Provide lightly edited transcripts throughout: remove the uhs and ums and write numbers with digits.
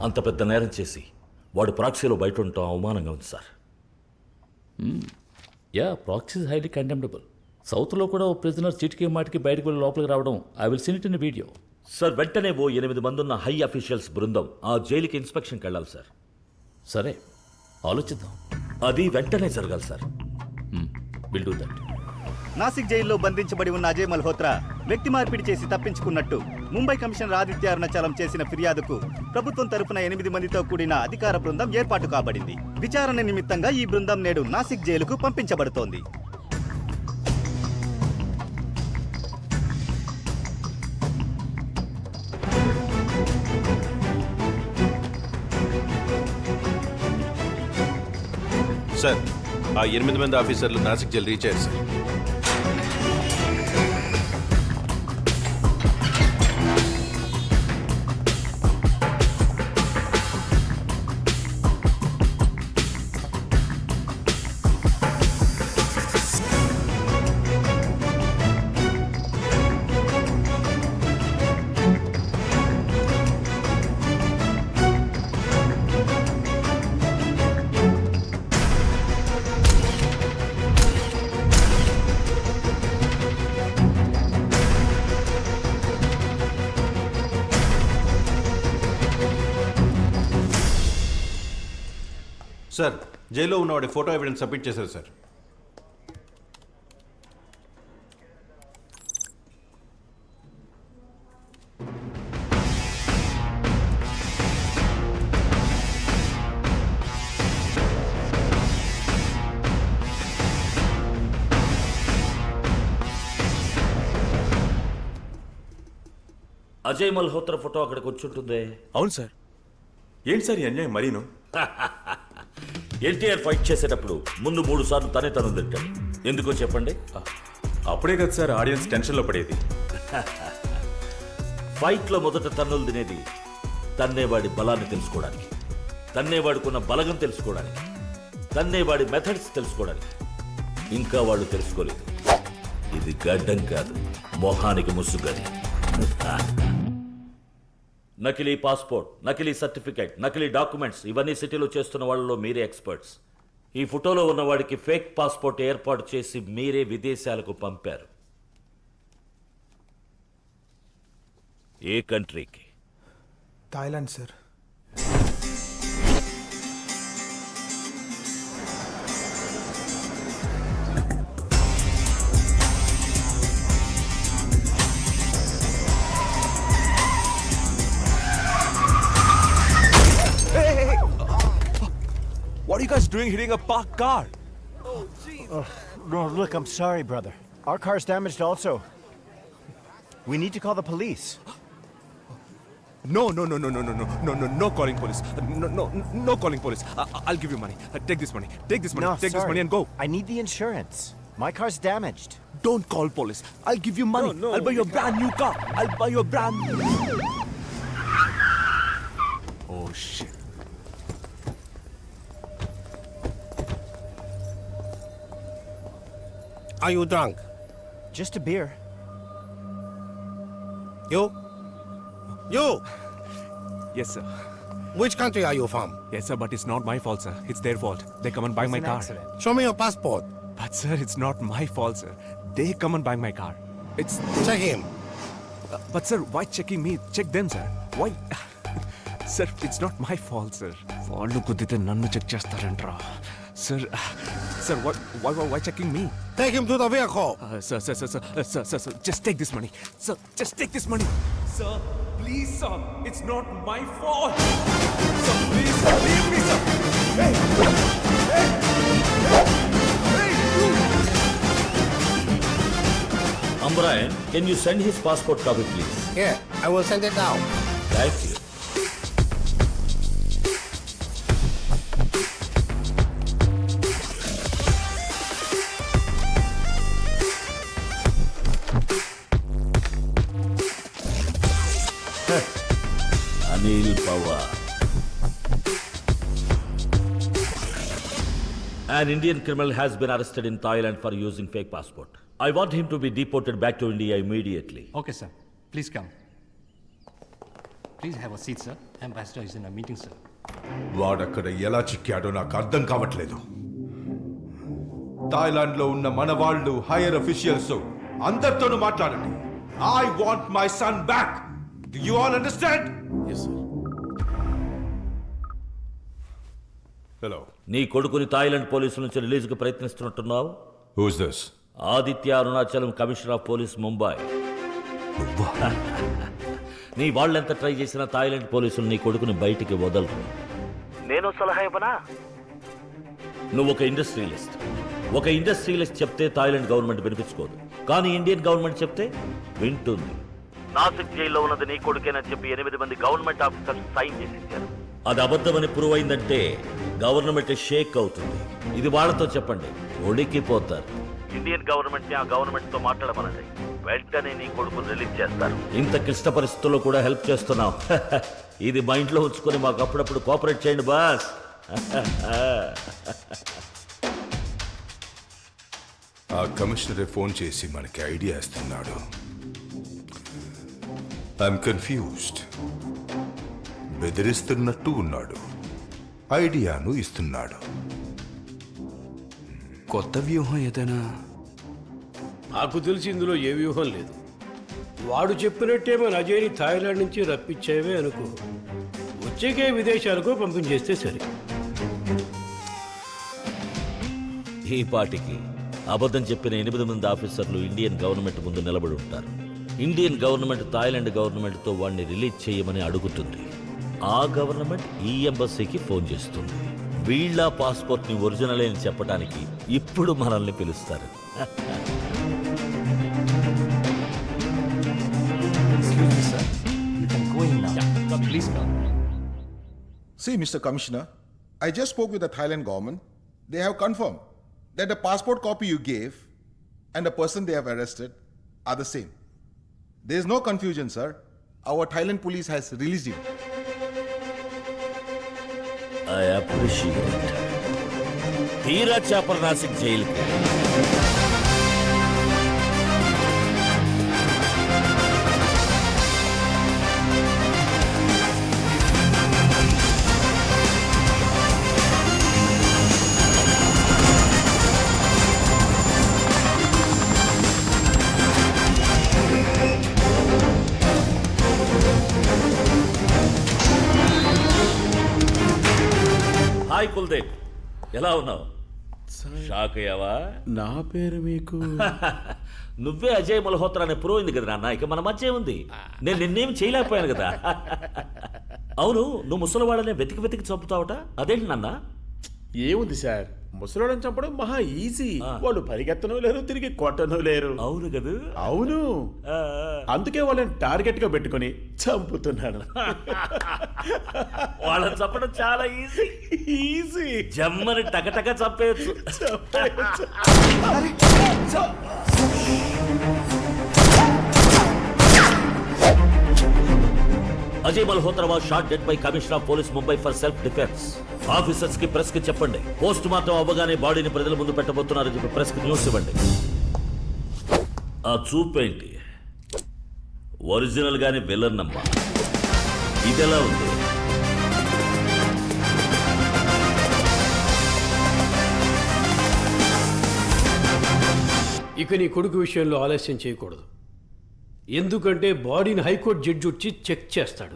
అంత పెద్ద నేరం చేసి వాడు ప్రాక్సీలో బయట ఉండటం అవమానంగా ఉంది sir. Yeah, proxy is highly condemnable. సౌత్లో కూడా ఓ ప్రిజనర్ చీటికి మాటికి బయటకు వెళ్ళి లోపలికి రావడం I will scene it in video. Sir వెంటనే ఓ 8 మంది ఉన్న హై అఫీషియల్స్ బృందం ఆ జైలుకి ఇన్స్పెక్షన్కి వెళ్ళాలి సార్. సరే, ఆలోచిద్దాం. అది వెంటనే జరగాలి sir. Will do that. Nashik జైల్లో బంధించబడి ఉన్న అజయ్ మల్హోత్రా వ్యక్తి మార్పిడి చేసి తప్పించుకున్నట్టు ముంబై కమిషనర్ ఆదిత్య అరుణాచలం చేసిన ఫిర్యాదుకు ప్రభుత్వం తరఫున 8 మందితో కూడిన అధికార బృందం ఏర్పాటు కాబడింది. విచారణ నిమిత్తంగా ఈ బృందం నేడు నాసిక్ జైలుకు పంపించబడుతోంది. సార్, ఆ 8 మంది ఆఫీసర్లు నాసిక్ జైలు రీచ్ అయ్యారు సార్. సార్, జైల్లో ఉన్నవాడి ఫోటో ఎవిడెన్స్ సబ్మిట్ చేశారు సార్. అజయ్ మల్హోత్రా ఫోటో అక్కడికి వచ్చుంటుందే. అవును సార్. ఏంటి సార్ ఈ అన్యాయం మరీను? ఎన్టీఆర్ ఫైట్ చేసేటప్పుడు ముందు 3 సార్లు తనే తను తింటాడు. ఎందుకో చెప్పండి. అప్పుడే కదా సార్ ఆడియన్స్ టెన్షన్లో పడేది. ఫైట్లో మొదట తన్నులు తినేది తన్నేవాడి బలాన్ని తెలుసుకోవడానికి, తన్నేవాడుకున్న బలగం తెలుసుకోవడానికి, తన్నేవాడి మెథడ్స్ తెలుసుకోవడానికి. ఇంకా వాళ్ళు తెలుసుకోలేదు. ఇది గడ్డం కాదు, మొహానికి ముసుగది. నకిలీ పాస్పోర్ట్, నకిలీ సర్టిఫికేట్, నకిలీ డాక్యుమెంట్స్ ఇవన్నీ సిటీలో చేస్తున్న వాళ్ళలో మీరే ఎక్స్పర్ట్స్. ఈ ఫోటోలో ఉన్నవాడికి ఫేక్ పాస్పోర్ట్ ఏర్పాటు చేసి మీరే విదేశాలకు పంపారు. ఏ కంట్రీకి? Thailand sir. What are you guys doing hitting a parked car? No, look, I'm sorry, brother. Our car's damaged also. We need to call the police. No calling police. No calling police. I'll give you money. Take this money. Take this money. No, Take sorry. this money and go. I need the insurance. My car's damaged. Don't call police. I'll give you money. No, I'll buy you a brand new car. I'll buy you a brand new... Oh, shit. Are you drunk? Just a beer. You? Yes, sir. Which country are you from? Yes, sir, but it's not my fault, sir. It's their fault. They come and buy my It's an car. accident. Show me your passport. But, sir, it's not my fault, sir. They come and buy my car. It's... Check him. But, sir, why checking me? Check them, sir. Why... Sir, it's not my fault, sir. వాళ్ళు కుదితే నన్ను check చేస్తారంట్రా. Sir, why checking me? Take him to the vehicle. Sir, just take this money. Sir, just take this money. Sir, please, sir. It's not my fault. Sir, please, leave me, sir. Hey! Ambrayan, can you send his passport copy, please? Here, I will send it now. Thank you. Anil Pawar. An Indian criminal has been arrested in Thailand for using fake passport. I want him to be deported back to India immediately. Okay, sir. Please come. Please have a seat, sir. Ambassador is in a meeting, sir. వాడక్కడ ఎలా చిక్కాడో నాకు అర్థం కావట్లేదు. Thailand లో ఉన్న మన వాళ్ళు hire officials అందరితోనూ మాట్లాడండి. I want my son back. Do you all understand? Yes, sir. Hello, నీ కొడుకుని థాయిలాండ్ పోలీసుల నుంచి రిలీజ్కి ప్రయత్నిస్తున్నట్టున్నావు. Who's this? Aditya Arunachalam, commissioner of police, Mumbai. నీ వాళ్ళెంత ట్రై చేసినా థాయిలాండ్ పోలీసులు నీ కొడుకుని బయటికి వదలరు. నేను సలహా ఇవ్వనా? నువ్వు ఒక ఇండస్ట్రియలిస్ట్ చెప్తే థాయిలాండ్ గవర్నమెంట్ వినిపించుకోదు, కానీ ఇండియన్ గవర్నమెంట్ చెప్తే వింటుంది. నాసిక్ జైల్లో ఉన్నది నీ కొడుకేనని చెప్పి 8 మంది గవర్నమెంట్ ఆఫీసర్స్ సైన్ చేసేసారు. అది అబద్ధమని ప్రూవ్ అయిందంటే గవర్నమెంట్ షేక్ అవుతుంది. ఇది వాళ్ళతో చెప్పండి, ఒడికిపోతారు. ఇండియన్ గవర్నమెంట్ ఆ గవర్నమెంట్ తో మాట్లాడమనండి, వెంటనే నీ కొడుకుని రిలీజ్ చేస్తారు. ఇంత క్లిష్ట పరిస్థితుల్లో కూడా హెల్ప్ చేస్తున్నాం. ఇది మైండ్ లో ఉంచుకొని మాకు అప్పుడప్పుడు కోఆపరేట్ చేయండి బాస్. ఆ కమిషనరే ఫోన్ చేసి మనకి ఐడియా ఇస్తున్నాడు. I'm confused. బెదిరిస్తున్నట్టు ఉన్నాడు, ఐడియాను ఇస్తున్నాడు. కొత్త వ్యూహం ఏదైనా? నాకు తెలిసి ఇందులో ఏ వ్యూహం లేదు. వాడు చెప్పినట్టే మన అజయ్ని థాయిలాండ్ నుంచి రప్పించేవే అనుకో, వచ్చేకే విదేశాలకు పంపించేస్తే సరే. ఈ పాటికి అబద్ధం చెప్పిన 8 మంది ఆఫీసర్లు ఇండియన్ గవర్నమెంట్ ముందు నిలబడి ఉంటారు. ఇండియన్ గవర్నమెంట్ థాయిలాండ్ గవర్నమెంట్తో వాడిని రిలీజ్ చేయమని అడుగుతుంది. ఆ గవర్నమెంట్ ఈ ఎంబసీకి ఫోన్ చేస్తుంది. వీళ్ళ పాస్పోర్ట్ని ఒరిజినల్ అని చెప్పడానికి ఇప్పుడు మనల్ని పిలుస్తారు. Excuse me, sir. You can go in now. Yeah, please come. See, Mr. Commissioner, I just spoke with the Thailand government. They have confirmed that the passport copy you gave and the person they have arrested are the same. There is no confusion, sir. Our Thailand police has released you. I appreciate it. తీరా చేపల నాసిక్ జైలుకి. Hi Kuldeep, ఎలా ఉన్నావు? Shock అయ్యావా? నా పేరు మీకు నువ్వే అజయ్ మల్హోత్రా అనే ప్రూవ్ అయింది కదా నాన్న, ఇక మన మధ్య ఉంది. నేను నిన్నేం చేయలేకపోయాను కదా. అవును, నువ్వు ముసలివాడనే వెతికి చంపుతావట, అదేంటి నాన్న? ఏముంది సార్, ముసలోళ్ళని చంపడం మహా ఈజీ. వాళ్ళు పరిగెత్తనూ లేరు, తిరిగి కొట్టనూ లేరు. అవును కదా. అవును, అందుకే వాళ్ళని టార్గెట్ గా పెట్టుకొని చంపుతున్నాను. వాళ్ళని చంపడం చాలా ఈజీ. ఈజీ, జమ్మని టకటక చంపేయచ్చు. Ajay Malhotra was shot dead by commissioner of police Mumbai for self defence. ఆఫీసర్స్ కి ప్రెస్ కి చెప్పండి, పోస్ట్ మార్టం అవ్వగానే బాడీని ప్రజల ముందు పెట్టబోతున్నారని చెప్పి ప్రెస్ కి న్యూస్ ఇవ్వండి. ఆ చూపేంటి? ఒరిజినల్ గానే విలన్ అమ్మా. ఇదెలా ఉంది? ఇక నీ కొడుకు విషయంలో ఆలస్యం చేయకూడదు. ఎందుకంటే బాడీని హైకోర్టు జడ్జి వచ్చి చెక్ చేస్తాడు.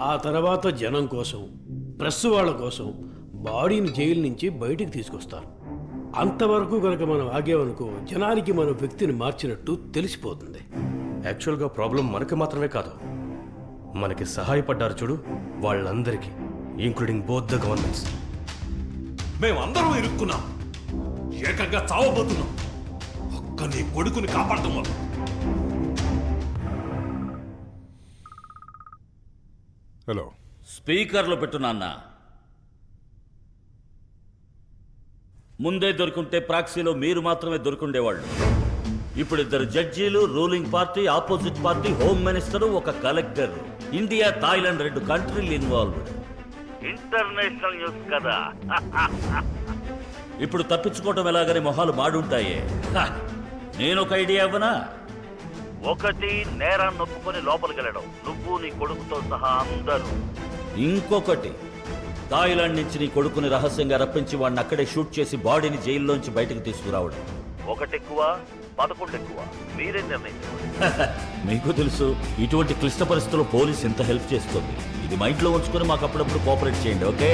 ఆ తర్వాత జనం కోసం, ప్రెస్ వాళ్ళ కోసం బాడీని జైలు నుంచి బయటికి తీసుకొస్తారు. అంతవరకు కనుక మనం ఆగేవనుకో, జనానికి మన వ్యక్తిని మార్చినట్టు తెలిసిపోతుంది. యాక్చువల్గా ప్రాబ్లం మనకి మాత్రమే కాదు, మనకి సహాయపడ్డారు చూడు వాళ్ళందరికీ, ఇంక్లూడింగ్ బోత్ ద గవర్నమెంట్స్. మేమందరం ఇరుక్కున్నాం, ఏకంగా చావబోతున్నాం. ఒక్క నీ కొడుకుని కాపాడటం వల్ల. హలో, స్పీకర్లో పెట్టు నాన్న. ముందే దొరుకుంటే ప్రాక్సీలో మీరు మాత్రమే దొరుకుండేవాళ్ళు. ఇప్పుడు 2 జడ్జీలు, ruling party, opposite party, home minister, ఒక కలెక్టర్. ఇండియా, థాయిలాండ్ 2 కంట్రీలు ఇన్వాల్వ్డ్. ఇంటర్నేషనల్ న్యూస్ కదా. ఇప్పుడు తప్పించుకోవటం ఎలాగని మొహాలు మాడుంటాయే. నేను ఒక ఐడియా ఇవ్వనా? ఒకటి నేరాన్ని ఒప్పుకొని లోపలికి వెళ్ళడం, నువ్వు నీ కొడుకుతో సహా అందరూ. ఇంకొకటి థాయిలాండ్ నుంచి నీ కొడుకుని రహస్యంగా రప్పించి వాడిని అక్కడే షూట్ చేసి బాడీని జైల్లోంచి బయటకు తీసుకురావడం. ఒకటి ఎక్కువ 11 ఎక్కువ, మీరే నిర్ణయించుకోండి. మీకు తెలుసు ఇటువంటి క్లిష్ట పరిస్థితుల్లో పోలీస్ ఎంత హెల్ప్ చేస్తుంది. ఇది మైండ్లో ఉంచుకొని మాకు అప్పుడప్పుడు కోఆపరేట్ చేయండి, ఓకే?